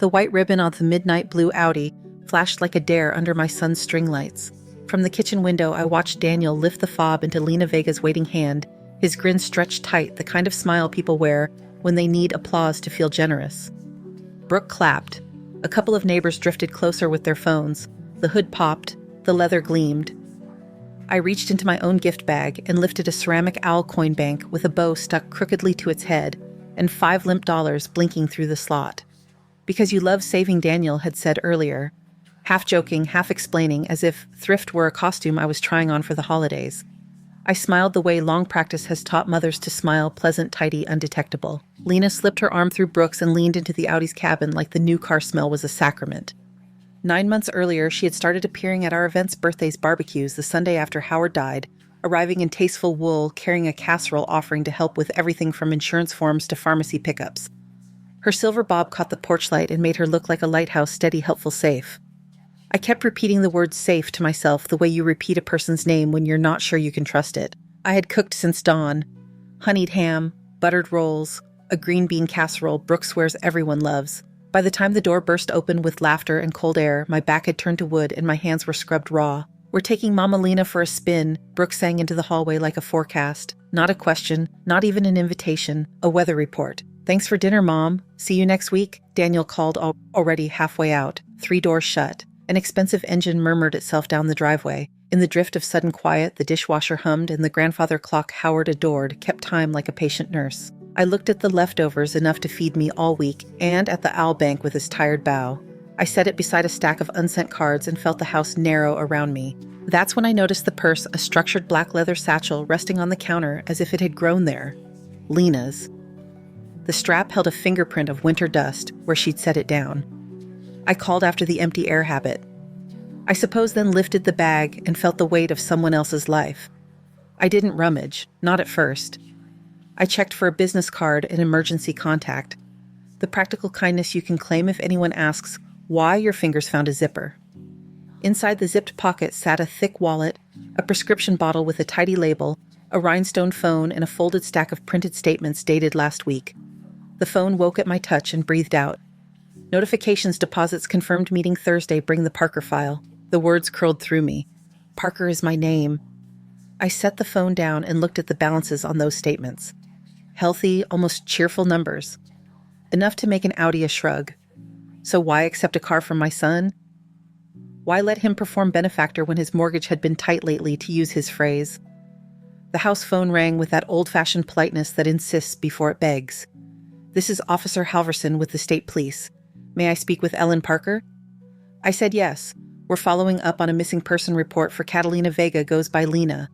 The white ribbon on the midnight blue Audi flashed like a dare under my son's string lights. From the kitchen window, I watched Daniel lift the fob into Lena Vega's waiting hand, his grin stretched tight, the kind of smile people wear when they need applause to feel generous. Brooke clapped. A couple of neighbors drifted closer with their phones. The hood popped, the leather gleamed. I reached into my own gift bag and lifted a ceramic owl coin bank with a bow stuck crookedly to its head and $5 limp dollars blinking through the slot. "Because you love saving," Daniel had said earlier, half joking, half explaining, as if thrift were a costume I was trying on for the holidays. I smiled the way long practice has taught mothers to smile, pleasant, tidy, undetectable. Lena slipped her arm through Brooke's and leaned into the Audi's cabin like the new car smell was a sacrament. 9 months earlier, she had started appearing at our events, birthdays, barbecues, the Sunday after Howard died, arriving in tasteful wool, carrying a casserole offering to help with everything from insurance forms to pharmacy pickups. Her silver bob caught the porch light and made her look like a lighthouse, steady, helpful, safe. I kept repeating the word safe to myself the way you repeat a person's name when you're not sure you can trust it. I had cooked since dawn. Honeyed ham, buttered rolls, a green bean casserole Brooke swears everyone loves. By the time the door burst open with laughter and cold air, my back had turned to wood and my hands were scrubbed raw. "We're taking Mama Lena for a spin," Brooke sang into the hallway like a forecast. Not a question, not even an invitation, a weather report. "Thanks for dinner, Mom. See you next week," Daniel called, already halfway out, 3 doors shut. An expensive engine murmured itself down the driveway. In the drift of sudden quiet, the dishwasher hummed and the grandfather clock Howard adored kept time like a patient nurse. I looked at the leftovers, enough to feed me all week, and at the owl bank with his tired bow. I set it beside a stack of unsent cards and felt the house narrow around me. That's when I noticed the purse, a structured black leather satchel resting on the counter as if it had grown there. Lena's. The strap held a fingerprint of winter dust where she'd set it down. I called after the empty air habit. I suppose then lifted the bag and felt the weight of someone else's life. I didn't rummage, not at first. I checked for a business card and emergency contact. The practical kindness you can claim if anyone asks why your fingers found a zipper. Inside the zipped pocket sat a thick wallet, a prescription bottle with a tidy label, a rhinestone phone, and a folded stack of printed statements dated last week. The phone woke at my touch and breathed out. "Notifications, deposits confirmed, meeting Thursday, bring the Parker file." The words curled through me. Parker is my name. I set the phone down and looked at the balances on those statements. Healthy, almost cheerful numbers. Enough to make an Audi a shrug. So why accept a car from my son? Why let him perform benefactor when his mortgage had been tight lately, to use his phrase? The house phone rang with that old-fashioned politeness that insists before it begs. "This is Officer Halverson with the State Police. May I speak with Ellen Parker?" I said yes. "We're following up on a missing person report for Catalina Vega, goes by Lena.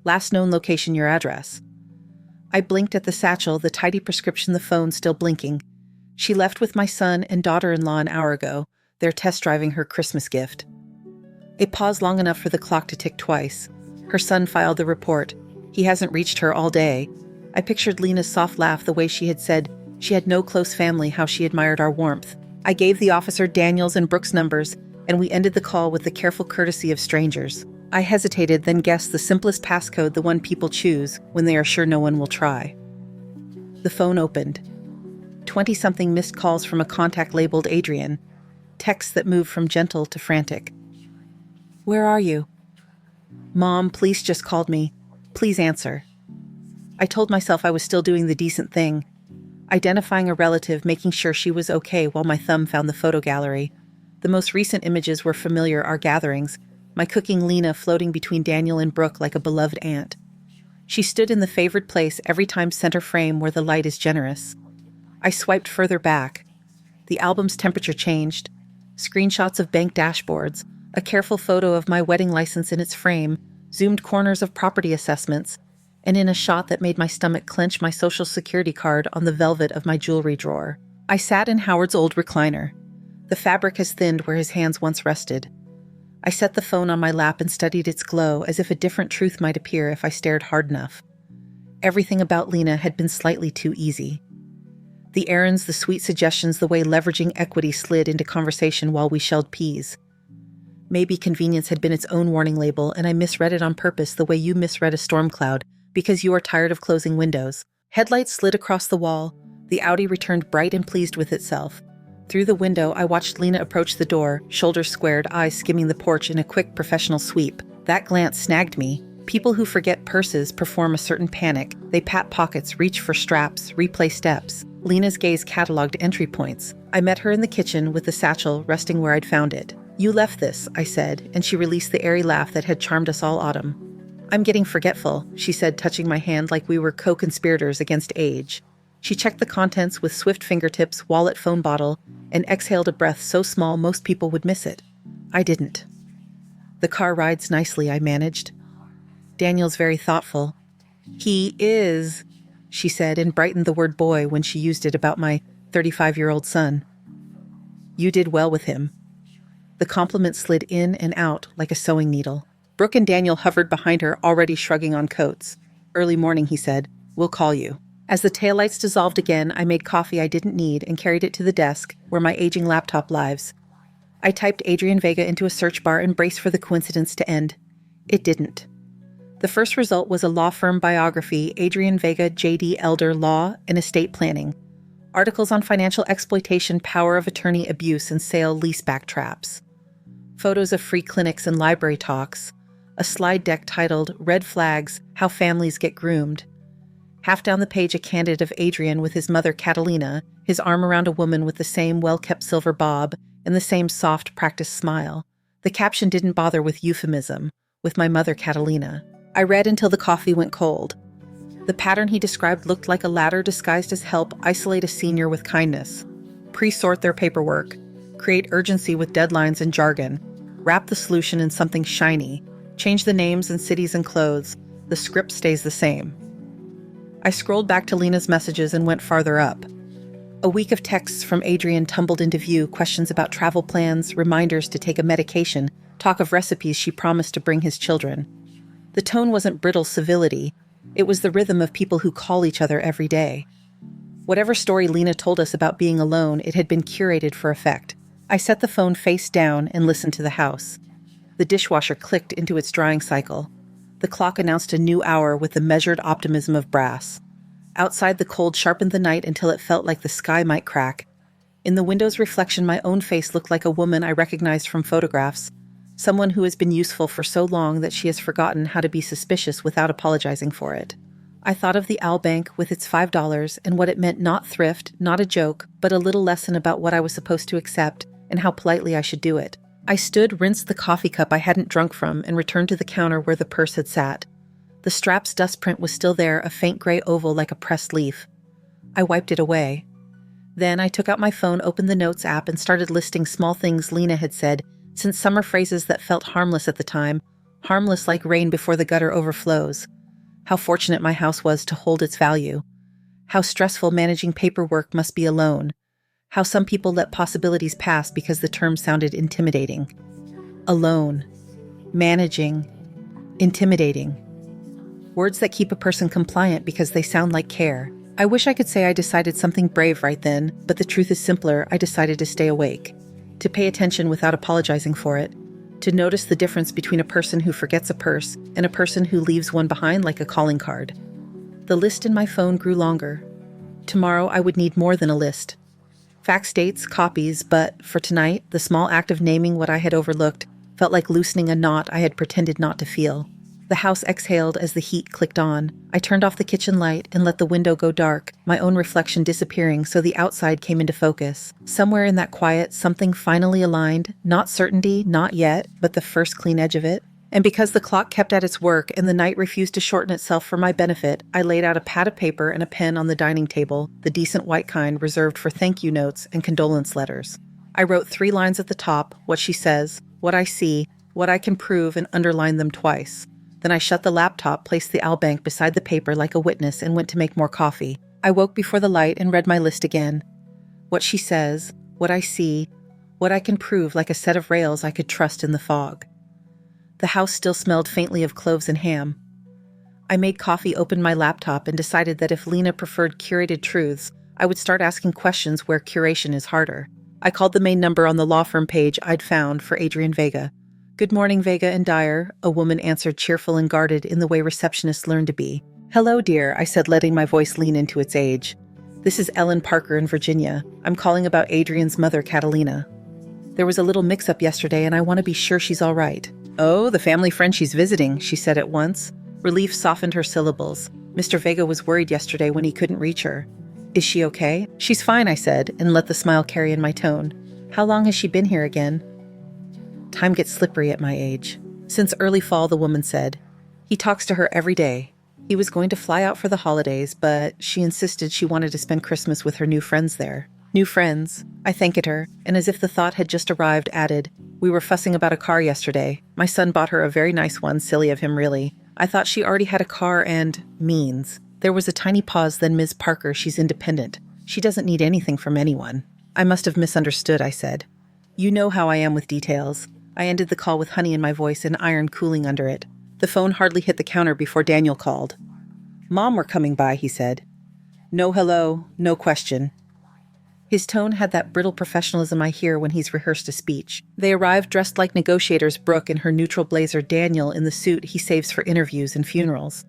Last known location, your address." I blinked at the satchel, the tidy prescription, the phone still blinking. She left with my son and daughter-in-law an hour ago. They're test driving her Christmas gift. A pause long enough for the clock to tick twice. Her son filed the report. He hasn't reached her all day. I pictured Lena's soft laugh, the way she had said she had no close family, how she admired our warmth. I gave the officer Daniel's and Brooke's numbers, and we ended the call with the careful courtesy of strangers. I hesitated, then guessed the simplest passcode, the one people choose when they are sure no one will try. The phone opened. 20-something missed calls from a contact labeled Adrian. Texts that moved from gentle to frantic. "Where are you?" "Mom, police just called me. Please answer." I told myself I was still doing the decent thing. Identifying a relative, making sure she was okay while my thumb found the photo gallery. The most recent images were familiar, our gatherings, my cooking Lena floating between Daniel and Brooke like a beloved aunt. She stood in the favored place, every time center frame where the light is generous. I swiped further back. The album's temperature changed. Screenshots of bank dashboards, a careful photo of my wedding license in its frame, zoomed corners of property assessments, and in a shot that made my stomach clench, my social security card on the velvet of my jewelry drawer. I sat in Howard's old recliner. The fabric has thinned where his hands once rested. I set the phone on my lap and studied its glow, as if a different truth might appear if I stared hard enough. Everything about Lena had been slightly too easy. The errands, the sweet suggestions, the way leveraging equity slid into conversation while we shelled peas. Maybe convenience had been its own warning label, and I misread it on purpose, the way you misread a storm cloud, because you are tired of closing windows. Headlights slid across the wall. The Audi returned bright and pleased with itself. Through the window, I watched Lena approach the door, shoulders squared, eyes skimming the porch in a quick professional sweep. That glance snagged me. People who forget purses perform a certain panic. They pat pockets, reach for straps, replay steps. Lena's gaze cataloged entry points. I met her in the kitchen with the satchel resting where I'd found it. "You left this," I said, and she released the airy laugh that had charmed us all autumn. "I'm getting forgetful," she said, touching my hand like we were co-conspirators against age. She checked the contents with swift fingertips, wallet, phone bottle, and exhaled a breath so small most people would miss it. I didn't. "The car rides nicely," I managed. "Daniel's very thoughtful." "He is," she said, and brightened the word boy when she used it about my 35-year-old son. "You did well with him." The compliment slid in and out like a sewing needle. Brooke and Daniel hovered behind her, already shrugging on coats. "Early morning," he said. "We'll call you." As the taillights dissolved again, I made coffee I didn't need and carried it to the desk where my aging laptop lives. I typed Adrian Vega into a search bar and braced for the coincidence to end. It didn't. The first result was a law firm biography, Adrian Vega, J.D. Elder, Law and Estate Planning. Articles on financial exploitation, power of attorney abuse, and sale leaseback traps. Photos of free clinics and library talks. A slide deck titled Red Flags, How Families Get Groomed. Half down the page, a candid of Adrian with his mother Catalina, his arm around a woman with the same well-kept silver bob and the same soft, practiced smile. The caption didn't bother with euphemism, with my mother Catalina. I read until the coffee went cold. The pattern he described looked like a ladder disguised as help isolate a senior with kindness. Pre-sort their paperwork. Create urgency with deadlines and jargon. Wrap the solution in something shiny. Change the names and cities and clothes. The script stays the same. I scrolled back to Lena's messages and went farther up. A week of texts from Adrian tumbled into view, questions about travel plans, reminders to take a medication, talk of recipes she promised to bring his children. The tone wasn't brittle civility. It was the rhythm of people who call each other every day. Whatever story Lena told us about being alone, it had been curated for effect. I set the phone face down and listened to the house. The dishwasher clicked into its drying cycle. The clock announced a new hour with the measured optimism of brass. Outside, the cold sharpened the night until it felt like the sky might crack. In the window's reflection, my own face looked like a woman I recognized from photographs, someone who has been useful for so long that she has forgotten how to be suspicious without apologizing for it. I thought of the Owl Bank with its $5 and what it meant, not thrift, not a joke, but a little lesson about what I was supposed to accept and how politely I should do it. I stood, rinsed the coffee cup I hadn't drunk from, and returned to the counter where the purse had sat. The strap's dust print was still there, a faint gray oval like a pressed leaf. I wiped it away. Then I took out my phone, opened the Notes app, and started listing small things Lena had said, since summer phrases that felt harmless at the time, harmless like rain before the gutter overflows. How fortunate my house was to hold its value. How stressful managing paperwork must be alone. How some people let possibilities pass because the term sounded intimidating. Alone. Managing. Intimidating. Words that keep a person compliant because they sound like care. I wish I could say I decided something brave right then, but the truth is simpler. I decided to stay awake. To pay attention without apologizing for it. To notice the difference between a person who forgets a purse and a person who leaves one behind like a calling card. The list in my phone grew longer. Tomorrow I would need more than a list. Fax dates, copies, but for tonight, the small act of naming what I had overlooked felt like loosening a knot I had pretended not to feel. The house exhaled as the heat clicked on. I turned off the kitchen light and let the window go dark, my own reflection disappearing so the outside came into focus. Somewhere in that quiet, something finally aligned, not certainty, not yet, but the first clean edge of it. And because the clock kept at its work and the night refused to shorten itself for my benefit, I laid out a pad of paper and a pen on the dining table, the decent white kind reserved for thank you notes and condolence letters. I wrote 3 lines at the top, what she says, what I see, what I can prove, and underlined them twice. Then I shut the laptop, placed the Owl Bank beside the paper like a witness, and went to make more coffee. I woke before the light and read my list again. What she says, what I see, what I can prove, like a set of rails I could trust in the fog. The house still smelled faintly of cloves and ham. I made coffee, opened my laptop, and decided that if Lena preferred curated truths, I would start asking questions where curation is harder. I called the main number on the law firm page I'd found for Adrian Vega. "Good morning, Vega and Dyer," a woman answered, cheerful and guarded in the way receptionists learn to be. "Hello, dear," I said, letting my voice lean into its age. This is Ellen Parker in Virginia. I'm calling about Adrian's mother, Catalina. There was a little mix-up yesterday, and I want to be sure she's all right. Oh, the family friend she's visiting, she said at once. Relief softened her syllables. Mr. Vega was worried yesterday when he couldn't reach her. Is she okay? She's fine, I said, and let the smile carry in my tone. How long has she been here again? Time gets slippery at my age. Since early fall, the woman said. He talks to her every day. He was going to fly out for the holidays, but she insisted she wanted to spend Christmas with her new friends there. New friends. I thanked her, and as if the thought had just arrived, added, We were fussing about a car yesterday. My son bought her a very nice one, silly of him really. I thought she already had a car and means. There was a tiny pause, then Ms. Parker, she's independent. She doesn't need anything from anyone. I must have misunderstood, I said. You know how I am with details. I ended the call with honey in my voice and iron cooling under it. The phone hardly hit the counter before Daniel called. Mom, we're coming by, he said. No hello, no question. His tone had that brittle professionalism I hear when he's rehearsed a speech. They arrived dressed like negotiators, Brooke in her neutral blazer, Daniel in the suit he saves for interviews and funerals.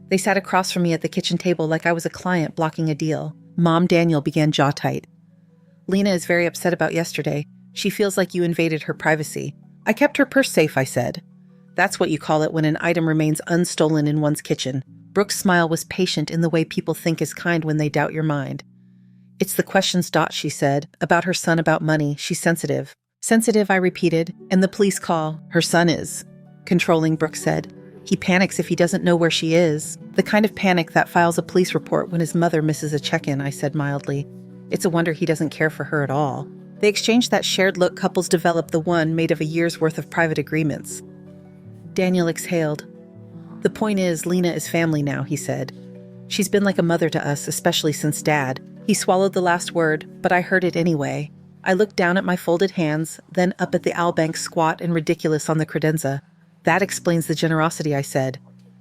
They sat across from me at the kitchen table like I was a client blocking a deal. Mom, Daniel began jaw tight. Lena is very upset about yesterday. She feels like you invaded her privacy. I kept her purse safe, I said. That's what you call it when an item remains unstolen in one's kitchen. Brooke's smile was patient in the way people think is kind when they doubt your mind. It's the questions, she said, about her son, about money. She's sensitive. Sensitive, I repeated, and the police call. Her son is. Controlling, Brooke said. He panics if he doesn't know where she is. The kind of panic that files a police report when his mother misses a check-in, I said mildly. It's a wonder he doesn't care for her at all. They exchanged that shared look couples develop, the one made of a year's worth of private agreements. Daniel exhaled. The point is, Lena is family now, he said. She's been like a mother to us, especially since Dad. He swallowed the last word, but I heard it anyway. I looked down at my folded hands, then up at the Albank squat and ridiculous on the credenza. That explains the generosity, I said.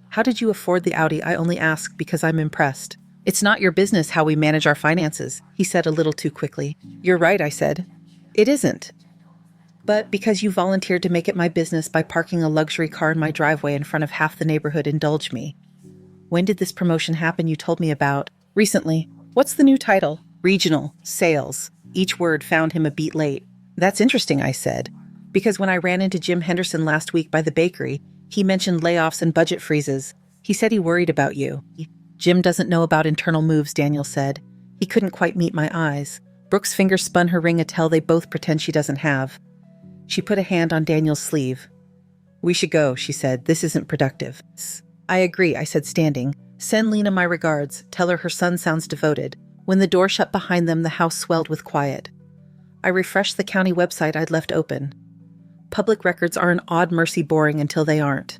How did you afford the Audi? I only ask because I'm impressed. It's not your business how we manage our finances, he said a little too quickly. You're right, I said. It isn't. But because you volunteered to make it my business by parking a luxury car in my driveway in front of half the neighborhood, indulge me. When did this promotion happen you told me about? Recently. What's the new title? Regional. Sales. Each word found him a beat late. That's interesting, I said. Because when I ran into Jim Henderson last week by the bakery, he mentioned layoffs and budget freezes. He said he worried about you. Jim doesn't know about internal moves, Daniel said. He couldn't quite meet my eyes. Brooke's fingers spun her ring a tell they both pretend she doesn't have. She put a hand on Daniel's sleeve. We should go, she said. This isn't productive. I agree, I said, standing. Send Lena my regards. Tell her son sounds devoted. When the door shut behind them, the house swelled with quiet. I refreshed the county website I'd left open. Public records are an odd mercy boring until they aren't.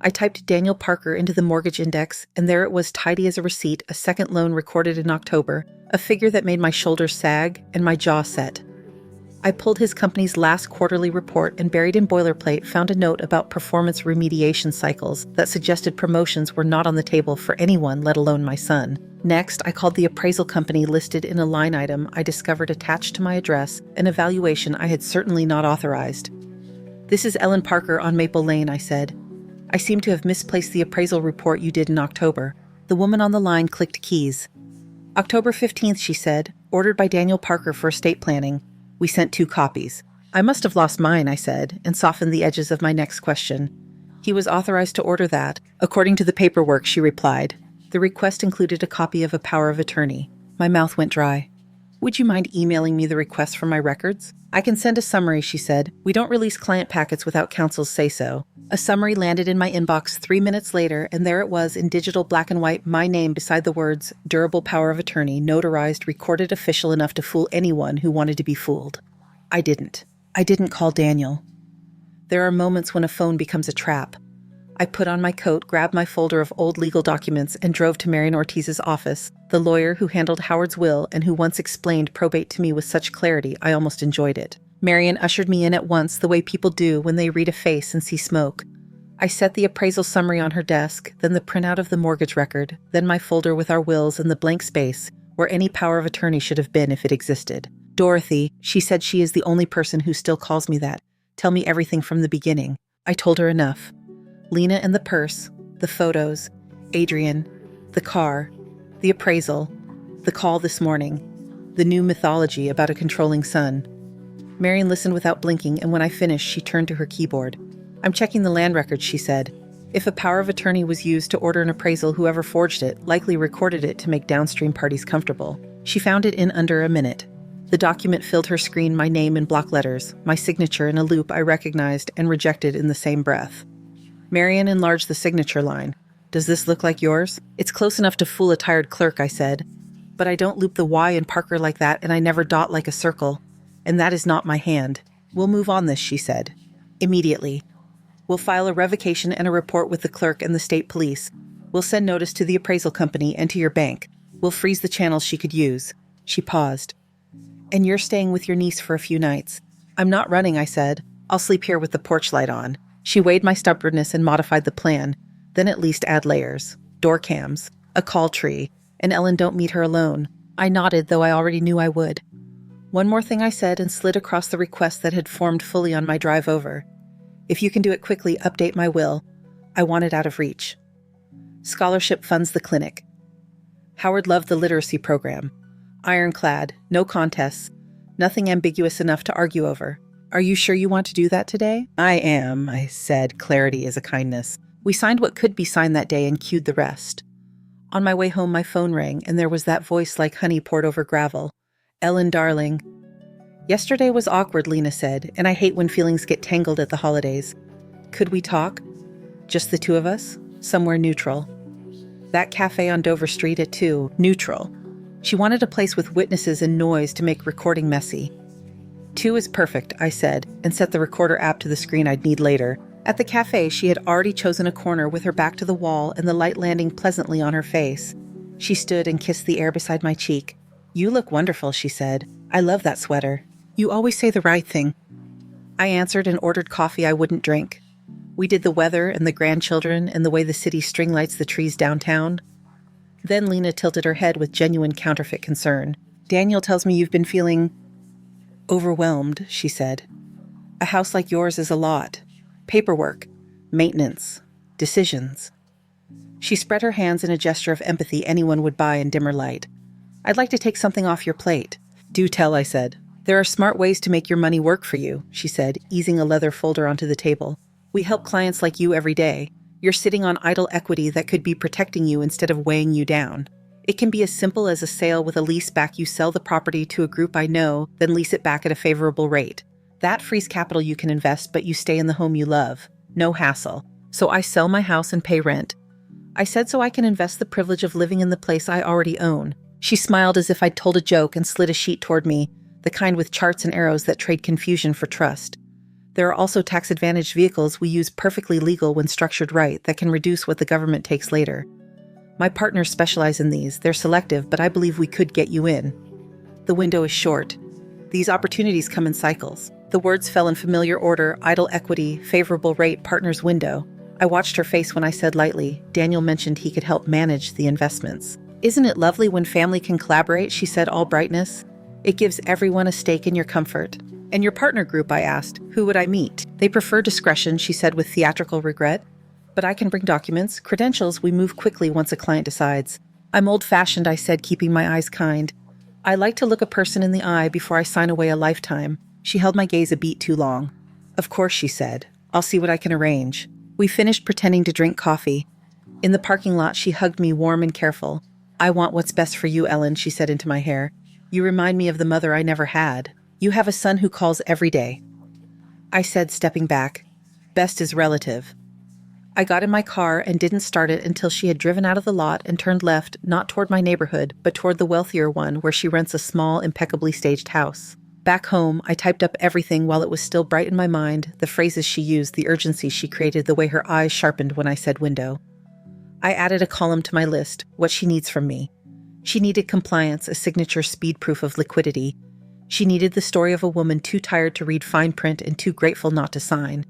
I typed Daniel Parker into the mortgage index, and there it was, tidy as a receipt, a second loan recorded in October, a figure that made my shoulders sag and my jaw set. I pulled his company's last quarterly report and, buried in boilerplate, found a note about performance remediation cycles that suggested promotions were not on the table for anyone, let alone my son. Next, I called the appraisal company listed in a line item I discovered attached to my address, an evaluation I had certainly not authorized. This is Ellen Parker on Maple Lane, I said. I seem to have misplaced the appraisal report you did in October. The woman on the line clicked keys. October 15th, she said, ordered by Daniel Parker for estate planning. We sent 2 copies. I must have lost mine, I said, and softened the edges of my next question. He was authorized to order that. According to the paperwork, she replied. The request included a copy of a power of attorney. My mouth went dry. Would you mind emailing me the request for my records? I can send a summary, she said. We don't release client packets without counsel's say-so. A summary landed in my inbox 3 minutes later, and there it was in digital black and white, my name beside the words, durable power of attorney, notarized, recorded, official enough to fool anyone who wanted to be fooled. I didn't call Daniel. There are moments when a phone becomes a trap. I put on my coat, grabbed my folder of old legal documents, and drove to Marion Ortiz's office, the lawyer who handled Howard's will and who once explained probate to me with such clarity I almost enjoyed it. Marion ushered me in at once, the way people do when they read a face and see smoke. I set the appraisal summary on her desk, then the printout of the mortgage record, then my folder with our wills and the blank space where any power of attorney should have been if it existed. Dorothy, she said, she is the only person who still calls me that. Tell me everything from the beginning. I told her enough. Lena and the purse, the photos, Adrian, the car, the appraisal, The call this morning. The new mythology about a controlling son. Marion listened without blinking, and when I finished, she turned to her keyboard. I'm checking the land records, she said. If a power of attorney was used to order an appraisal, whoever forged it likely recorded it to make downstream parties comfortable. She found it in under a minute. The document filled her screen, my name in block letters, my signature in a loop I recognized and rejected in the same breath. Marion enlarged the signature line. Does this look like yours? It's close enough to fool a tired clerk, I said. But I don't loop the Y in Parker like that, and I never dot like a circle. And that is not my hand. We'll move on this, she said. Immediately. We'll file a revocation and a report with the clerk and the state police. We'll send notice to the appraisal company and to your bank. We'll freeze the channels she could use. She paused. And you're staying with your niece for a few nights. I'm not running, I said. I'll sleep here with the porch light on. She weighed my stubbornness and modified the plan. Then at least add layers. Door cams. A call tree. And Ellen don't meet her alone. I nodded, though I already knew I would. One more thing I said and slid across the request that had formed fully on my drive over. If you can do it quickly, update my will. I want it out of reach. Scholarship funds the clinic. Howard loved the literacy program. Ironclad, no contests, nothing ambiguous enough to argue over. Are you sure you want to do that today? I am, I said. Clarity is a kindness. We signed what could be signed that day and queued the rest. On my way home, my phone rang, and there was that voice like honey poured over gravel. Ellen, darling. Yesterday was awkward, Lena said, and I hate when feelings get tangled at the holidays. Could we talk? Just the two of us? Somewhere neutral. That cafe on Dover Street at 2. Neutral. She wanted a place with witnesses and noise to make recording messy. 2 is perfect, I said, and set the recorder app to the screen I'd need later. At the cafe, she had already chosen a corner with her back to the wall and the light landing pleasantly on her face. She stood and kissed the air beside my cheek. You look wonderful, she said. I love that sweater. You always say the right thing. I answered and ordered coffee I wouldn't drink. We did the weather and the grandchildren and the way the city string lights the trees downtown. Then Lena tilted her head with genuine counterfeit concern. Daniel tells me you've been feeling overwhelmed, she said. A house like yours is a lot. Paperwork, maintenance, decisions. She spread her hands in a gesture of empathy anyone would buy in dimmer light. I'd like to take something off your plate. Do tell, I said. There are smart ways to make your money work for you, she said, easing a leather folder onto the table. We help clients like you every day. You're sitting on idle equity that could be protecting you instead of weighing you down. It can be as simple as a sale with a lease back. You sell the property to a group I know, then lease it back at a favorable rate. That frees capital you can invest, but you stay in the home you love. No hassle. So I sell my house and pay rent. I said so I can invest the privilege of living in the place I already own. She smiled as if I'd told a joke and slid a sheet toward me, the kind with charts and arrows that trade confusion for trust. There are also tax-advantaged vehicles we use perfectly legal when structured right that can reduce what the government takes later. My partners specialize in these. They're selective, but I believe we could get you in. The window is short. These opportunities come in cycles. The words fell in familiar order: idle equity, favorable rate, partner's window. I watched her face when I said lightly, Daniel mentioned he could help manage the investments. Isn't it lovely when family can collaborate, she said, all brightness. It gives everyone a stake in your comfort. And your partner group, I asked. Who would I meet? They prefer discretion, she said with theatrical regret. But I can bring documents, credentials. We move quickly once a client decides. I'm old-fashioned, I said, keeping my eyes kind. I like to look a person in the eye before I sign away a lifetime. She held my gaze a beat too long. Of course, she said. I'll see what I can arrange. We finished pretending to drink coffee. In the parking lot, she hugged me warm and careful. I want what's best for you, Ellen, she said into my hair. You remind me of the mother I never had. You have a son who calls every day. I said, stepping back. Best is relative. I got in my car and didn't start it until she had driven out of the lot and turned left, not toward my neighborhood, but toward the wealthier one where she rents a small, impeccably staged house. Back home, I typed up everything while it was still bright in my mind, the phrases she used, the urgency she created, the way her eyes sharpened when I said window. I added a column to my list, what she needs from me. She needed compliance, a signature speed proof of liquidity. She needed the story of a woman too tired to read fine print and too grateful not to sign.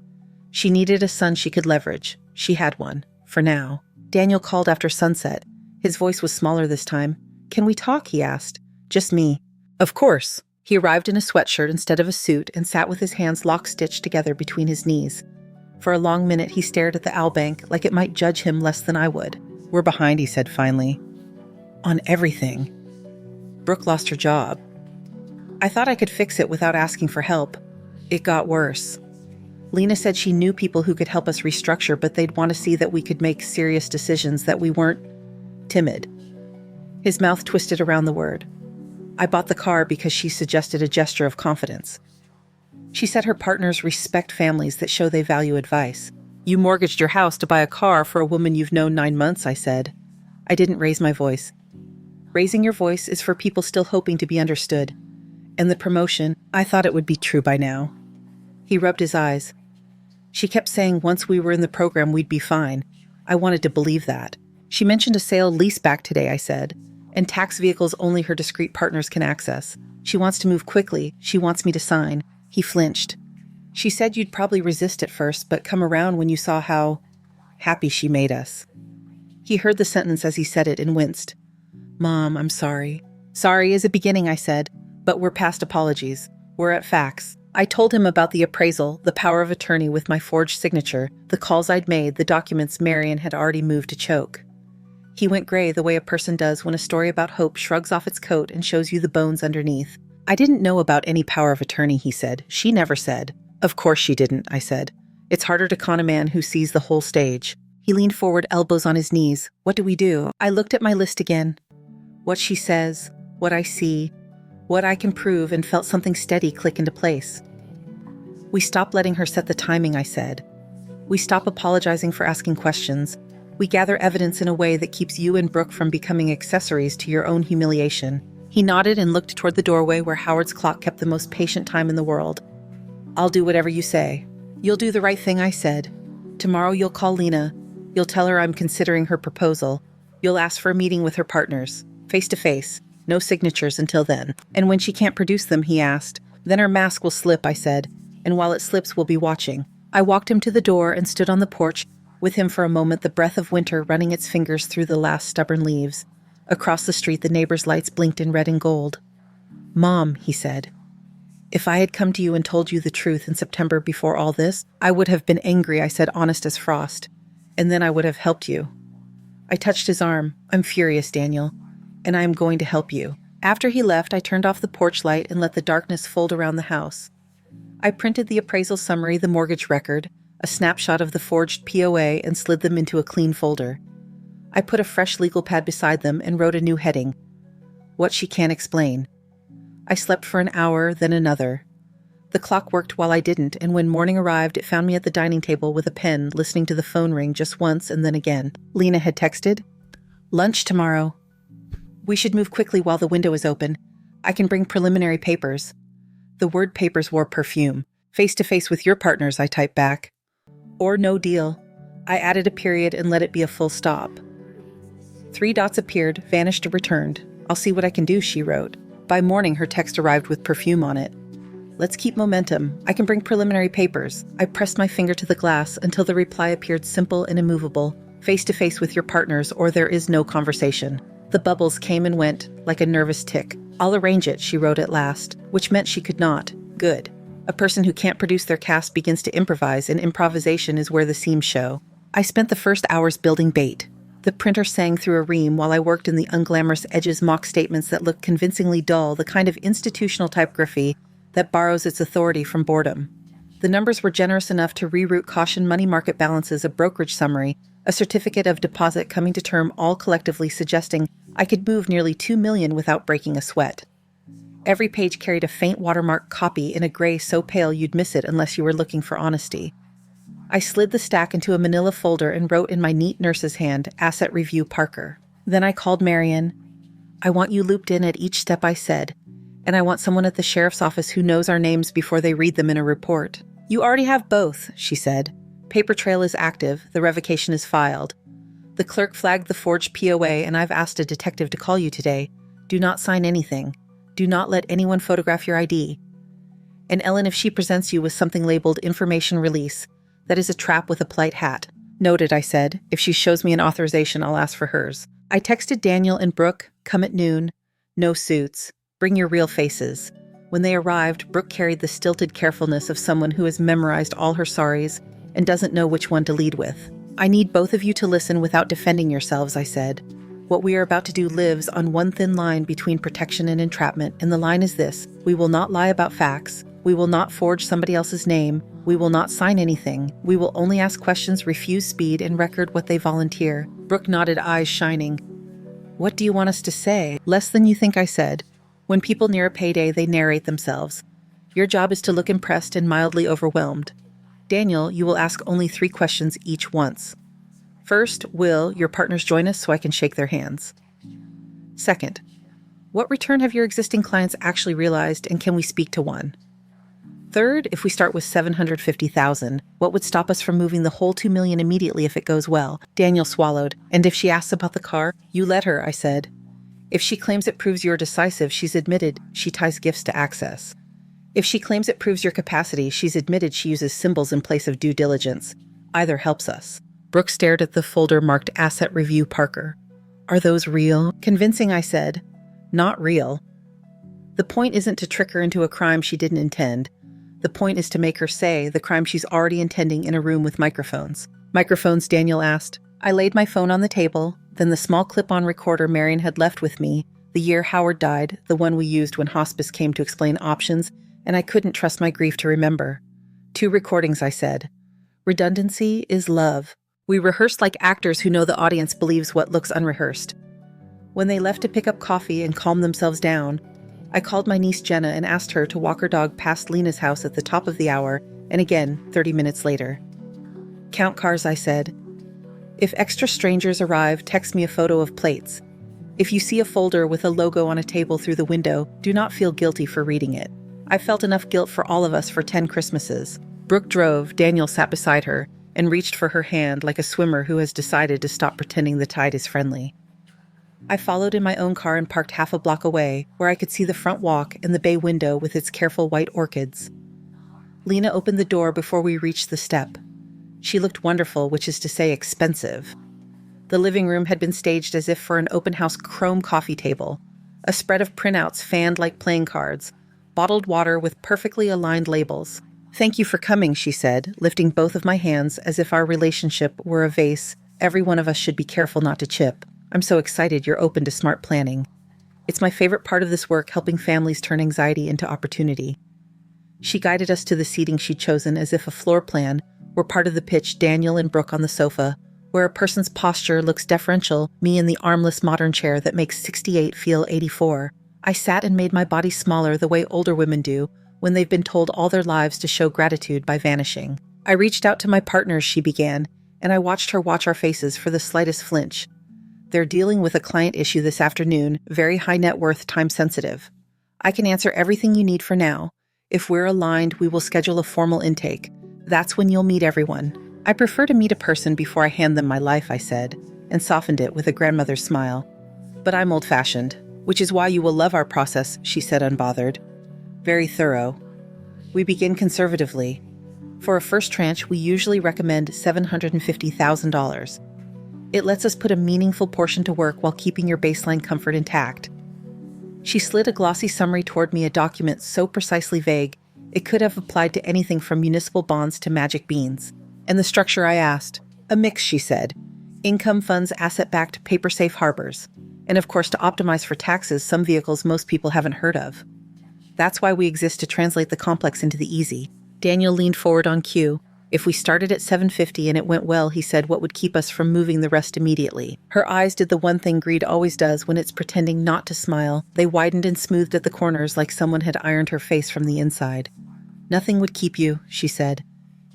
She needed a son she could leverage. She had one, for now. Daniel called after sunset. His voice was smaller this time. Can we talk? He asked. Just me. Of course. He arrived in a sweatshirt instead of a suit and sat with his hands lock-stitched together between his knees. For a long minute, he stared at the owl bank like it might judge him less than I would. We're behind, he said finally. On everything. Brooke lost her job. I thought I could fix it without asking for help. It got worse. Lena said she knew people who could help us restructure, but they'd want to see that we could make serious decisions, that we weren't timid. His mouth twisted around the word. I bought the car because she suggested a gesture of confidence. She said her partners respect families that show they value advice. You mortgaged your house to buy a car for a woman you've known 9 months, I said. I didn't raise my voice. Raising your voice is for people still hoping to be understood. And the promotion, I thought it would be true by now. He rubbed his eyes. She kept saying once we were in the program we'd be fine. I wanted to believe that. She mentioned a sale leaseback today, I said, and tax vehicles only her discreet partners can access. She wants to move quickly. She wants me to sign. He flinched. She said you'd probably resist at first, but come around when you saw how happy she made us. He heard the sentence as he said it and winced. Mom, I'm sorry. Sorry is a beginning, I said, but we're past apologies. We're at facts. I told him about the appraisal, the power of attorney with my forged signature, the calls I'd made, the documents Marion had already moved to choke. He went gray the way a person does when a story about hope shrugs off its coat and shows you the bones underneath. I didn't know about any power of attorney, he said. She never said. Of course she didn't, I said. It's harder to con a man who sees the whole stage. He leaned forward, elbows on his knees. What do we do? I looked at my list again. What she says, what I see, what I can prove, and felt something steady click into place. We stop letting her set the timing, I said. We stop apologizing for asking questions. We gather evidence in a way that keeps you and Brooke from becoming accessories to your own humiliation. He nodded and looked toward the doorway where Howard's clock kept the most patient time in the world. I'll do whatever you say. You'll do the right thing, I said. Tomorrow you'll call Lena. You'll tell her I'm considering her proposal. You'll ask for a meeting with her partners, face to face. No signatures until then. And when she can't produce them, he asked, then her mask will slip, I said. And while it slips, we'll be watching. I walked him to the door and stood on the porch with him for a moment, the breath of winter running its fingers through the last stubborn leaves. Across the street, the neighbors' lights blinked in red and gold. Mom, he said, if I had come to you and told you the truth in September before all this, I would have been angry, I said, honest as frost. And then I would have helped you. I touched his arm. I'm furious, Daniel, and I am going to help you. After he left, I turned off the porch light and let the darkness fold around the house. I printed the appraisal summary, the mortgage record, a snapshot of the forged POA, and slid them into a clean folder. I put a fresh legal pad beside them and wrote a new heading. What she can't explain. I slept for an hour, then another. The clock worked while I didn't, and when morning arrived, it found me at the dining table with a pen, listening to the phone ring just once and then again. Lena had texted, lunch tomorrow. We should move quickly while the window is open. I can bring preliminary papers. The word papers wore perfume. Face to face with your partners, I typed back. Or no deal. I added a period and let it be a full stop. 3 dots appeared, vanished, or returned. I'll see what I can do, she wrote. By morning, her text arrived with perfume on it. Let's keep momentum. I can bring preliminary papers. I pressed my finger to the glass until the reply appeared simple and immovable. Face to face with your partners, or there is no conversation. The bubbles came and went, like a nervous tick. I'll arrange it, she wrote at last, which meant she could not. Good. A person who can't produce their cast begins to improvise, and improvisation is where the seams show. I spent the first hours building bait. The printer sang through a ream while I worked in the unglamorous edges mock statements that looked convincingly dull, the kind of institutional typography that borrows its authority from boredom. The numbers were generous enough to reroute caution money market balances, a brokerage summary, a certificate of deposit coming to term, all collectively suggesting I could move nearly $2 million without breaking a sweat. Every page carried a faint watermark copy in a gray so pale you'd miss it unless you were looking for honesty. I slid the stack into a manila folder and wrote in my neat nurse's hand, Asset Review Parker. Then I called Marion. I want you looped in at each step, I said, and I want someone at the sheriff's office who knows our names before they read them in a report. You already have both, she said. Paper trail is active, the revocation is filed. The clerk flagged the forged POA, and I've asked a detective to call you today. Do not sign anything. Do not let anyone photograph your ID. And Ellen, if she presents you with something labeled information release, that is a trap with a polite hat. Noted, I said. If she shows me an authorization, I'll ask for hers. I texted Daniel and Brooke, come at noon. No suits. Bring your real faces. When they arrived, Brooke carried the stilted carefulness of someone who has memorized all her sorries and doesn't know which one to lead with. I need both of you to listen without defending yourselves, I said. What we are about to do lives on one thin line between protection and entrapment, and the line is this: we will not lie about facts. We will not forge somebody else's name. We will not sign anything. We will only ask questions, refuse speed, and record what they volunteer. Brooke nodded, eyes shining. What do you want us to say? Less than you think, I said. When people near a payday, they narrate themselves. Your job is to look impressed and mildly overwhelmed. Daniel, you will ask only 3 questions each once. First, will your partners join us so I can shake their hands? Second, what return have your existing clients actually realized, and can we speak to one? Third, if we start with $750,000, what would stop us from moving the whole $2 million immediately if it goes well? Daniel swallowed. And if she asks about the car, you let her, I said. If she claims it proves you're decisive, she's admitted she ties gifts to access. If she claims it proves your capacity, she's admitted she uses symbols in place of due diligence. Either helps us. Brooke stared at the folder marked Asset Review Parker. Are those real? Convincing, I said. Not real. The point isn't to trick her into a crime she didn't intend. The point is to make her say the crime she's already intending in a room with microphones. Microphones, Daniel asked. I laid my phone on the table, then the small clip-on recorder Marion had left with me, the year Howard died, the one we used when hospice came to explain options, and I couldn't trust my grief to remember. 2 recordings, I said. Redundancy is love. We rehearsed like actors who know the audience believes what looks unrehearsed. When they left to pick up coffee and calm themselves down, I called my niece Jenna and asked her to walk her dog past Lena's house at the top of the hour, and again 30 minutes later. Count cars, I said. If extra strangers arrive, text me a photo of plates. If you see a folder with a logo on a table through the window, do not feel guilty for reading it. I felt enough guilt for all of us for 10 Christmases. Brooke drove, Daniel sat beside her, and reached for her hand like a swimmer who has decided to stop pretending the tide is friendly. I followed in my own car and parked half a block away, where I could see the front walk and the bay window with its careful white orchids. Lena opened the door before we reached the step. She looked wonderful, which is to say expensive. The living room had been staged as if for an open-house chrome coffee table, a spread of printouts fanned like playing cards, bottled water with perfectly aligned labels. Thank you for coming, she said, lifting both of my hands as if our relationship were a vase every one of us should be careful not to chip. I'm so excited you're open to smart planning. It's my favorite part of this work, helping families turn anxiety into opportunity. She guided us to the seating she'd chosen as if a floor plan were part of the pitch, Daniel and Brooke on the sofa, where a person's posture looks deferential, me in the armless modern chair that makes 68 feel 84. I sat and made my body smaller the way older women do when they've been told all their lives to show gratitude by vanishing. I reached out to my partners, she began, and I watched her watch our faces for the slightest flinch. They're dealing with a client issue this afternoon, very high net worth, time sensitive. I can answer everything you need for now. If we're aligned, we will schedule a formal intake. That's when you'll meet everyone. I prefer to meet a person before I hand them my life, I said, and softened it with a grandmother's smile. But I'm old-fashioned, which is why you will love our process, she said, unbothered. Very thorough. We begin conservatively. For a first tranche, we usually recommend $750,000. It lets us put a meaningful portion to work while keeping your baseline comfort intact. She slid a glossy summary toward me, a document so precisely vague, it could have applied to anything from municipal bonds to magic beans. And the structure, I asked. A mix, she said. Income funds, asset-backed, paper-safe harbors. And of course, to optimize for taxes, some vehicles most people haven't heard of. That's why we exist, to translate the complex into the easy. Daniel leaned forward on cue. If we started at $750 and it went well, he said, what would keep us from moving the rest immediately? Her eyes did the one thing greed always does when it's pretending not to smile. They widened and smoothed at the corners like someone had ironed her face from the inside. Nothing would keep you, she said.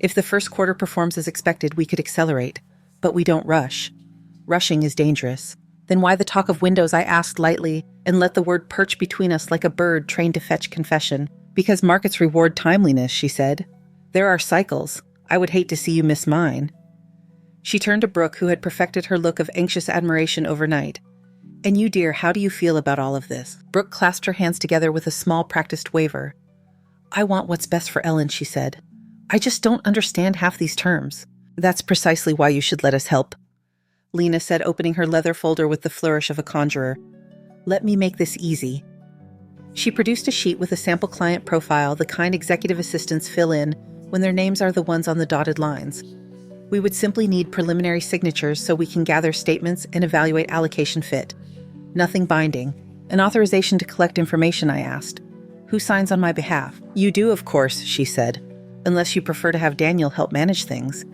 If the first quarter performs as expected, we could accelerate. But we don't rush. Rushing is dangerous. Then why the talk of windows, I asked lightly, and let the word perch between us like a bird trained to fetch confession. Because markets reward timeliness, she said. There are cycles. I would hate to see you miss mine. She turned to Brooke, who had perfected her look of anxious admiration overnight. And you, dear, how do you feel about all of this? Brooke clasped her hands together with a small practiced waver. I want what's best for Ellen, she said. I just don't understand half these terms. That's precisely why you should let us help, Lena said, opening her leather folder with the flourish of a conjurer. Let me make this easy. She produced a sheet with a sample client profile, the kind executive assistants fill in when their names are the ones on the dotted lines. We would simply need preliminary signatures so we can gather statements and evaluate allocation fit. Nothing binding. An authorization to collect information, I asked. Who signs on my behalf? You do, of course, she said. Unless you prefer to have Daniel help manage things.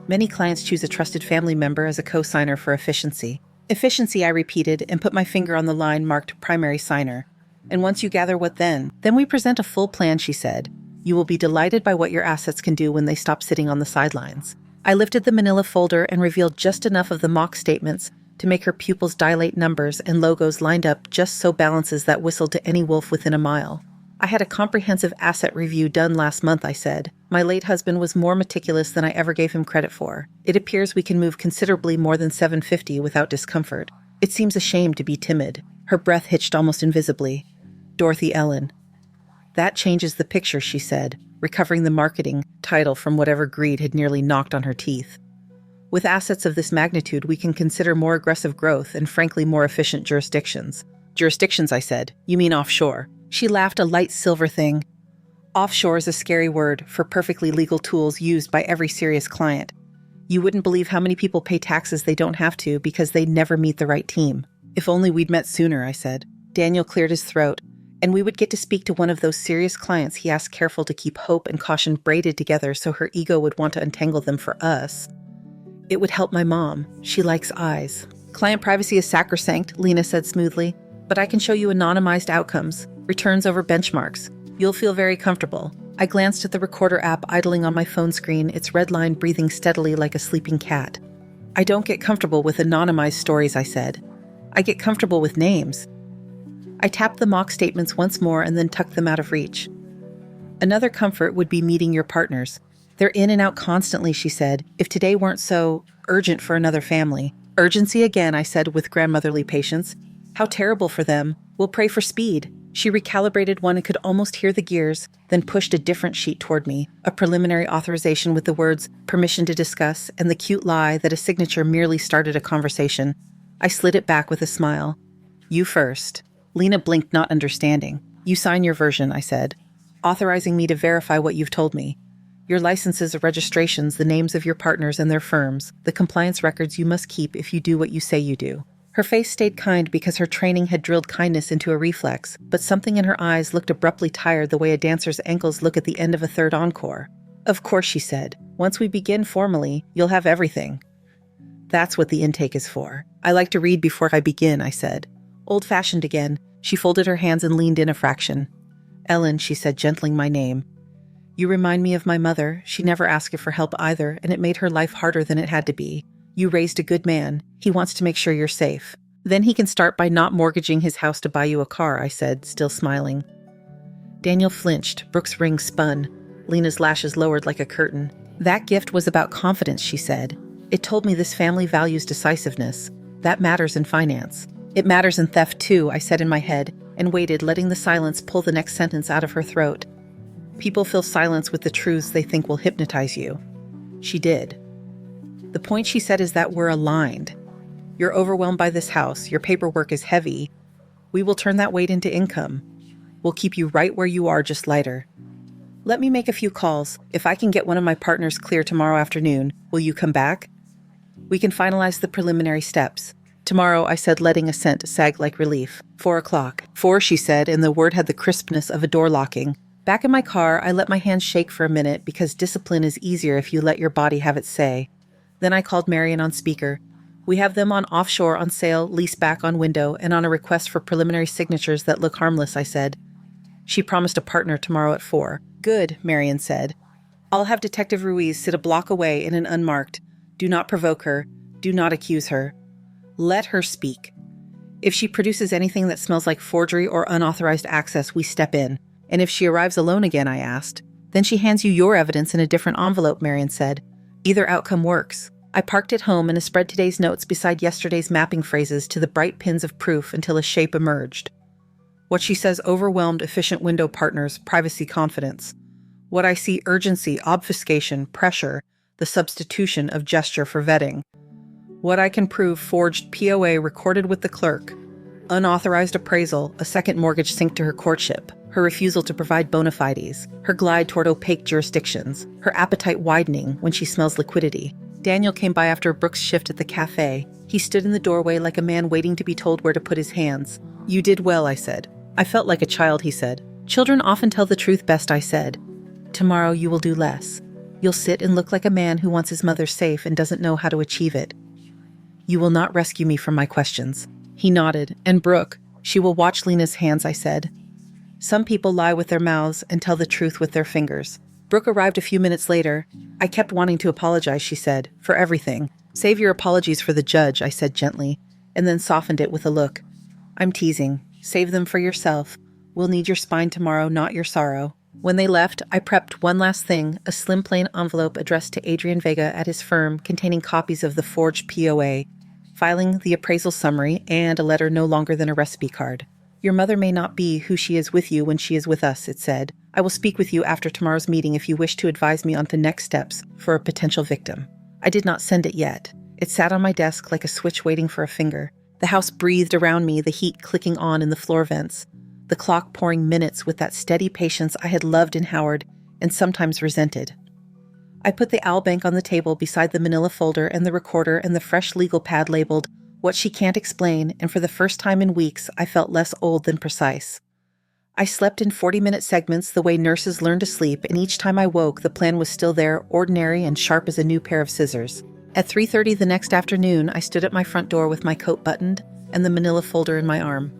Many clients choose a trusted family member as a co-signer for efficiency. Efficiency, I repeated, and put my finger on the line marked primary signer. And once you gather what then? Then we present a full plan, she said. You will be delighted by what your assets can do when they stop sitting on the sidelines. I lifted the manila folder and revealed just enough of the mock statements to make her pupils dilate numbers and logos lined up just so balances that whistled to any wolf within a mile. I had a comprehensive asset review done last month, I said. My late husband was more meticulous than I ever gave him credit for. It appears we can move considerably more than $750 without discomfort. It seems a shame to be timid. Her breath hitched almost invisibly. Dorothy Ellen. That changes the picture, she said, recovering the marketing title from whatever greed had nearly knocked on her teeth. With assets of this magnitude, we can consider more aggressive growth and frankly more efficient jurisdictions. Jurisdictions, I said. You mean offshore? She laughed, a light silver thing. Offshore is a scary word for perfectly legal tools used by every serious client. You wouldn't believe how many people pay taxes they don't have to because they never meet the right team. If only we'd met sooner, I said. Daniel cleared his throat, and we would get to speak to one of those serious clients he asked careful to keep hope and caution braided together so her ego would want to untangle them for us. It would help my mom. She likes eyes. Client privacy is sacrosanct, Lena said smoothly, but I can show you anonymized outcomes, returns over benchmarks. You'll feel very comfortable. I glanced at the recorder app idling on my phone screen, its red line breathing steadily like a sleeping cat. I don't get comfortable with anonymized stories, I said. I get comfortable with names. I tapped the mock statements once more and then tucked them out of reach. Another comfort would be meeting your partners. They're in and out constantly, she said, if today weren't so urgent for another family. Urgency again, I said with grandmotherly patience. How terrible for them. We'll pray for speed. She recalibrated one and could almost hear the gears, then pushed a different sheet toward me, a preliminary authorization with the words, permission to discuss, and the cute lie that a signature merely started a conversation. I slid it back with a smile. You first. Lena blinked, not understanding. You sign your version, I said, authorizing me to verify what you've told me. Your licenses, registrations, the names of your partners and their firms, the compliance records you must keep if you do what you say you do. Her face stayed kind because her training had drilled kindness into a reflex, but something in her eyes looked abruptly tired the way a dancer's ankles look at the end of a third encore. Of course, she said. Once we begin formally, you'll have everything. That's what the intake is for. I like to read before I begin, I said. Old-fashioned again. She folded her hands and leaned in a fraction. Ellen, she said, gentling my name. You remind me of my mother. She never asked for help either, and it made her life harder than it had to be. You raised a good man. He wants to make sure you're safe. Then he can start by not mortgaging his house to buy you a car, I said, still smiling. Daniel flinched. Brooke's ring spun. Lena's lashes lowered like a curtain. That gift was about confidence, she said. It told me this family values decisiveness. That matters in finance. It matters in theft, too, I said in my head, and waited, letting the silence pull the next sentence out of her throat. People fill silence with the truths they think will hypnotize you. She did. The point, she said, is that we're aligned. You're overwhelmed by this house. Your paperwork is heavy. We will turn that weight into income. We'll keep you right where you are, just lighter. Let me make a few calls. If I can get one of my partners clear tomorrow afternoon, will you come back? We can finalize the preliminary steps. Tomorrow, I said, letting assent sag like relief. 4 o'clock. 4, she said, and the word had the crispness of a door locking. Back in my car, I let my hands shake for a minute because discipline is easier if you let your body have its say. Then I called Marion on speaker. We have them on offshore, on sale, lease back, on window, and on a request for preliminary signatures that look harmless, I said. She promised a partner tomorrow at 4. Good, Marion said. I'll have Detective Ruiz sit a block away in an unmarked. Do not provoke her. Do not accuse her. Let her speak. If she produces anything that smells like forgery or unauthorized access, we step in. And if she arrives alone again, I asked, then she hands you your evidence in a different envelope, Marion said. Either outcome works. I parked at home and spread today's notes beside yesterday's mapping phrases to the bright pins of proof until a shape emerged. What she says overwhelmed efficient window partners, privacy, confidence. What I see, urgency, obfuscation, pressure, the substitution of gesture for vetting. What I can prove, forged POA recorded with the clerk. Unauthorized appraisal, a second mortgage synced to her courtship. Her refusal to provide bona fides. Her glide toward opaque jurisdictions. Her appetite widening when she smells liquidity. Daniel came by after Brooke's shift at the cafe. He stood in the doorway like a man waiting to be told where to put his hands. "You did well," I said. "I felt like a child," he said. "Children often tell the truth best," I said. "Tomorrow you will do less. You'll sit and look like a man who wants his mother safe and doesn't know how to achieve it. You will not rescue me from my questions." He nodded. "And Brooke, she will watch Lena's hands," I said. "Some people lie with their mouths and tell the truth with their fingers." Brooke arrived a few minutes later. "I kept wanting to apologize," she said, "for everything." "Save your apologies for the judge," I said gently, and then softened it with a look. "I'm teasing. Save them for yourself. We'll need your spine tomorrow, not your sorrow." When they left, I prepped one last thing, a slim plain envelope addressed to Adrian Vega at his firm containing copies of the forged POA, filing the appraisal summary, and a letter no longer than a recipe card. "Your mother may not be who she is with you when she is with us," it said. "I will speak with you after tomorrow's meeting if you wish to advise me on the next steps for a potential victim." I did not send it yet. It sat on my desk like a switch waiting for a finger. The house breathed around me, the heat clicking on in the floor vents, the clock pouring minutes with that steady patience I had loved in Howard and sometimes resented. I put the owl bank on the table beside the manila folder and the recorder and the fresh legal pad labeled "What She Can't Explain," and for the first time in weeks, I felt less old than precise. I slept in 40-minute segments the way nurses learn to sleep, and each time I woke, the plan was still there, ordinary and sharp as a new pair of scissors. At 3:30 the next afternoon, I stood at my front door with my coat buttoned and the manila folder in my arm.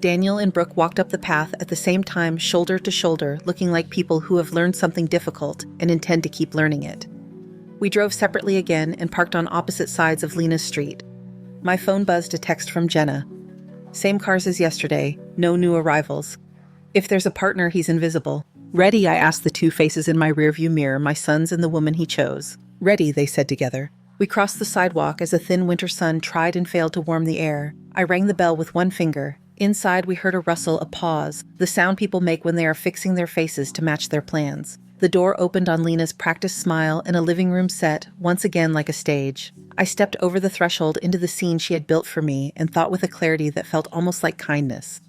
Daniel and Brooke walked up the path at the same time, shoulder to shoulder, looking like people who have learned something difficult and intend to keep learning it. We drove separately again and parked on opposite sides of Lena's street. My phone buzzed a text from Jenna. "Same cars as yesterday, no new arrivals. If there's a partner, he's invisible." "Ready?" I asked the two faces in my rearview mirror, my sons and the woman he chose. "Ready," they said together. We crossed the sidewalk as a thin winter sun tried and failed to warm the air. I rang the bell with one finger. Inside, we heard a rustle, a pause, the sound people make when they are fixing their faces to match their plans. The door opened on Lena's practiced smile and a living room set, once again like a stage. I stepped over the threshold into the scene she had built for me and thought with a clarity that felt almost like kindness.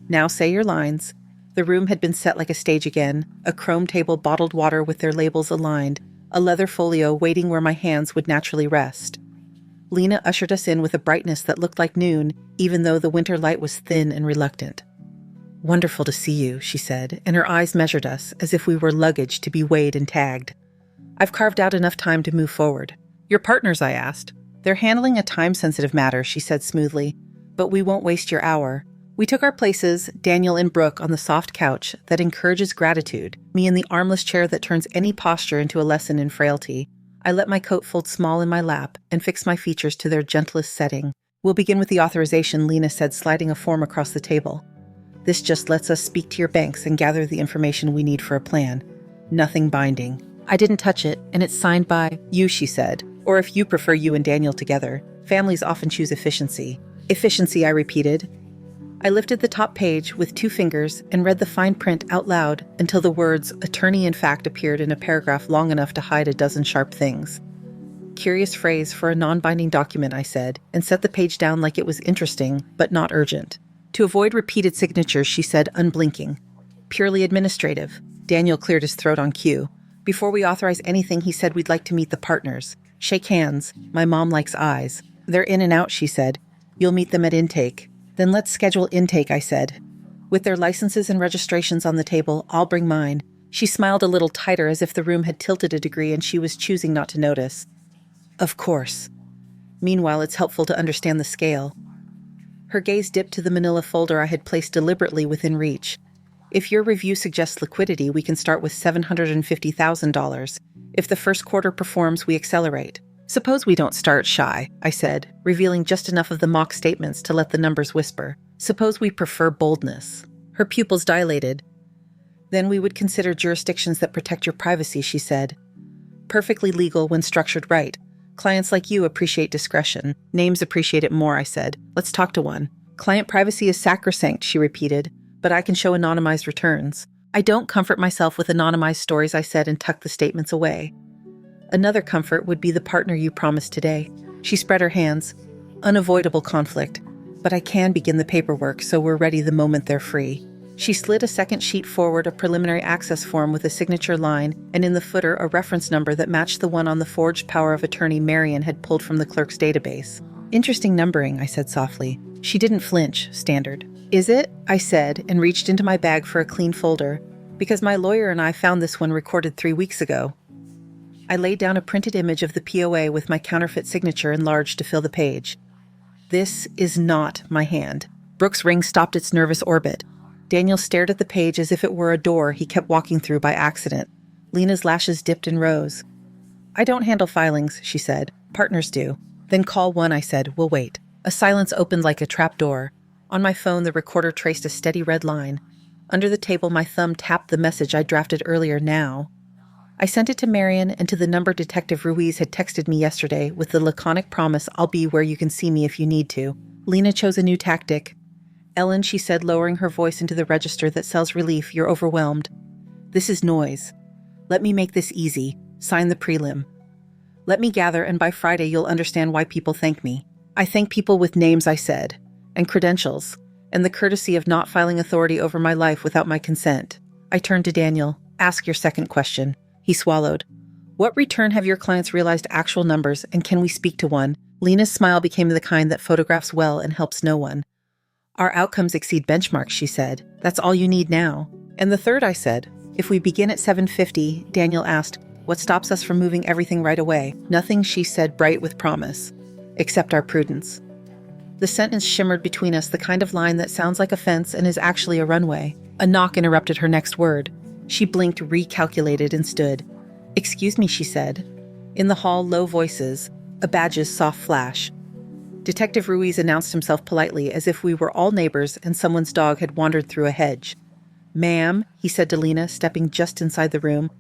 "Now say your lines." The room had been set like a stage again, a chrome table, bottled water with their labels aligned, a leather folio waiting where my hands would naturally rest. Lena ushered us in with a brightness that looked like noon, even though the winter light was thin and reluctant. "Wonderful to see you," she said, and her eyes measured us as if we were luggage to be weighed and tagged. "I've carved out enough time to move forward." "Your partners?" I asked. "They're handling a time-sensitive matter," she said smoothly, "but we won't waste your hour." We took our places, Daniel and Brooke on the soft couch that encourages gratitude, me in the armless chair that turns any posture into a lesson in frailty. I let my coat fold small in my lap and fix my features to their gentlest setting. "We'll begin with the authorization," Lena said, sliding a form across the table. "This just lets us speak to your banks and gather the information we need for a plan. Nothing binding." I didn't touch it, and it's signed by you, she said. "Or if you prefer, you and Daniel together. Families often choose efficiency." "Efficiency," I repeated. I lifted the top page with 2 fingers and read the fine print out loud until the words "attorney in fact" appeared in a paragraph long enough to hide a dozen sharp things. "Curious phrase for a non-binding document," I said, and set the page down like it was interesting, but not urgent. "To avoid repeated signatures," she said, unblinking. "Purely administrative." Daniel cleared his throat on cue. "Before we authorize anything," he said, "we'd like to meet the partners. Shake hands. My mom likes eyes." "They're in and out," she said. "You'll meet them at intake." "Then let's schedule intake," I said. "With their licenses and registrations on the table, I'll bring mine." She smiled a little tighter as if the room had tilted a degree and she was choosing not to notice. "Of course." Meanwhile, it's helpful to understand the scale. Her gaze dipped to the manila folder I had placed deliberately within reach. "If your review suggests liquidity, we can start with $750,000. If the first quarter performs, we accelerate." "Suppose we don't start shy," I said, revealing just enough of the mock statements to let the numbers whisper. "Suppose we prefer boldness." Her pupils dilated. "Then we would consider jurisdictions that protect your privacy," she said. "Perfectly legal when structured right. Clients like you appreciate discretion. Names appreciate it more," I said. "Let's talk to one." "Client privacy is sacrosanct," she repeated, "but I can show anonymized returns." "I don't comfort myself with anonymized stories," I said, and tucked the statements away. "Another comfort would be the partner you promised today." She spread her hands. "Unavoidable conflict. But I can begin the paperwork, so we're ready the moment they're free." She slid a second sheet forward, a preliminary access form with a signature line, and in the footer a reference number that matched the one on the forged power of attorney Marion had pulled from the clerk's database. Interesting numbering, I said softly. She didn't flinch, standard. Is it? I said, and reached into my bag for a clean folder, because my lawyer and I found this one recorded 3 weeks ago. I laid down a printed image of the POA with my counterfeit signature enlarged to fill the page. This is not my hand. Brooke's ring stopped its nervous orbit. Daniel stared at the page as if it were a door he kept walking through by accident. Lena's lashes dipped and rose. I don't handle filings, she said. Partners do. Then call one, I said. We'll wait. A silence opened like a trap door. On my phone, the recorder traced a steady red line. Under the table, my thumb tapped the message I drafted earlier, now. I sent it to Marion and to the number Detective Ruiz had texted me yesterday with the laconic promise I'll be where you can see me if you need to. Lena chose a new tactic. Ellen, she said, lowering her voice into the register that sells relief, you're overwhelmed. This is noise. Let me make this easy. Sign the prelim. Let me gather, and by Friday you'll understand why people thank me. I thank people with names, I said, and credentials, and the courtesy of not filing authority over my life without my consent. I turned to Daniel. Ask your second question. He swallowed. What return have your clients realized actual numbers, and can we speak to one? Lena's smile became the kind that photographs well and helps no one. Our outcomes exceed benchmarks, she said. That's all you need now. And the third, I said. If we begin at 7:50, Daniel asked, what stops us from moving everything right away? Nothing, she said, bright with promise. Except our prudence. The sentence shimmered between us, the kind of line that sounds like a fence and is actually a runway. A knock interrupted her next word. She blinked, recalculated, and stood. Excuse me, she said. In the hall, low voices, a badge's soft flash. Detective Ruiz announced himself politely, as if we were all neighbors and someone's dog had wandered through a hedge. Ma'am, he said to Lena, stepping just inside the room,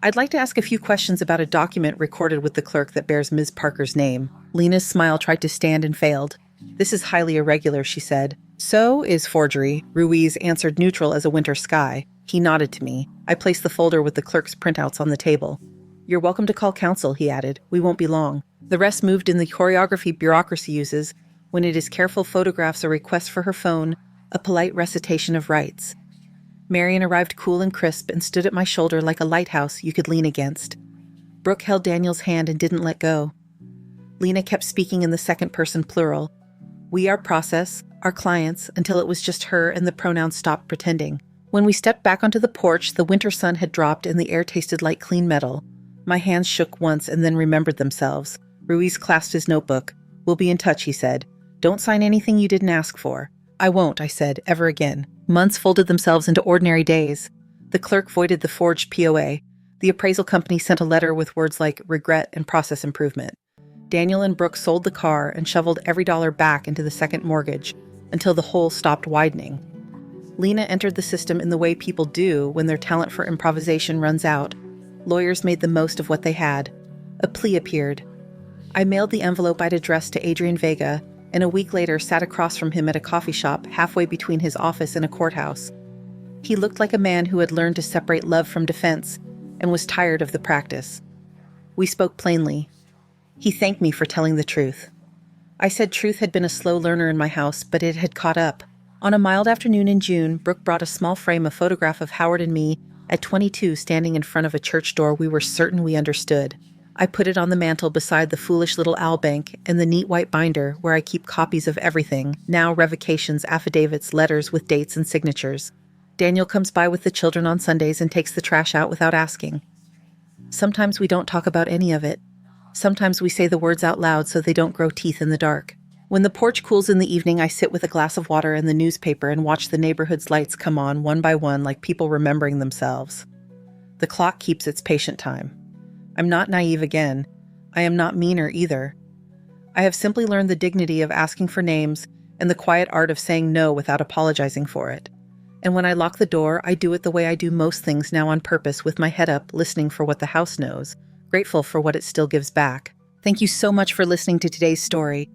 I'd like to ask a few questions about a document recorded with the clerk that bears Ms. Parker's name. Lena's smile tried to stand and failed. This is highly irregular, she said. So is forgery, Ruiz answered, neutral as a winter sky. He nodded to me. I placed the folder with the clerk's printouts on the table. You're welcome to call counsel, he added. We won't be long. The rest moved in the choreography bureaucracy uses when it is careful photographs, a request for her phone, a polite recitation of rights. Marion arrived cool and crisp and stood at my shoulder like a lighthouse you could lean against. Brooke held Daniel's hand and didn't let go. Lena kept speaking in the second person plural. We are process, our clients, until it was just her and the pronouns stopped pretending. When we stepped back onto the porch, the winter sun had dropped and the air tasted like clean metal. My hands shook once and then remembered themselves. Ruiz clasped his notebook. We'll be in touch, he said. Don't sign anything you didn't ask for. I won't, I said, ever again. Months folded themselves into ordinary days. The clerk voided the forged POA. The appraisal company sent a letter with words like regret and process improvement. Daniel and Brooke sold the car and shoveled every dollar back into the second mortgage until the hole stopped widening. Lena entered the system in the way people do when their talent for improvisation runs out. Lawyers made the most of what they had. A plea appeared. I mailed the envelope I'd addressed to Adrian Vega, and a week later sat across from him at a coffee shop halfway between his office and a courthouse. He looked like a man who had learned to separate love from defense and was tired of the practice. We spoke plainly. He thanked me for telling the truth. I said truth had been a slow learner in my house, but it had caught up. On a mild afternoon in June, Brooke brought a small frame, a photograph of Howard and me at 22 standing in front of a church door we were certain we understood. I put it on the mantel beside the foolish little owl bank and the neat white binder where I keep copies of everything, now revocations, affidavits, letters with dates and signatures. Daniel comes by with the children on Sundays and takes the trash out without asking. Sometimes we don't talk about any of it. Sometimes we say the words out loud so they don't grow teeth in the dark. When the porch cools in the evening, I sit with a glass of water and the newspaper and watch the neighborhood's lights come on one by one like people remembering themselves. The clock keeps its patient time. I'm not naive again. I am not meaner either. I have simply learned the dignity of asking for names and the quiet art of saying no without apologizing for it. And when I lock the door, I do it the way I do most things now on purpose, with my head up, listening for what the house knows, grateful for what it still gives back. Thank you so much for listening to today's story.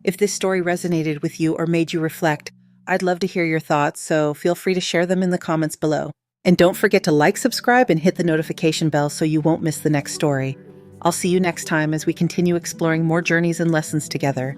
If this story resonated with you or made you reflect, I'd love to hear your thoughts, so feel free to share them in the comments below. And don't forget to like, subscribe, and hit the notification bell so you won't miss the next story. I'll see you next time as we continue exploring more journeys and lessons together.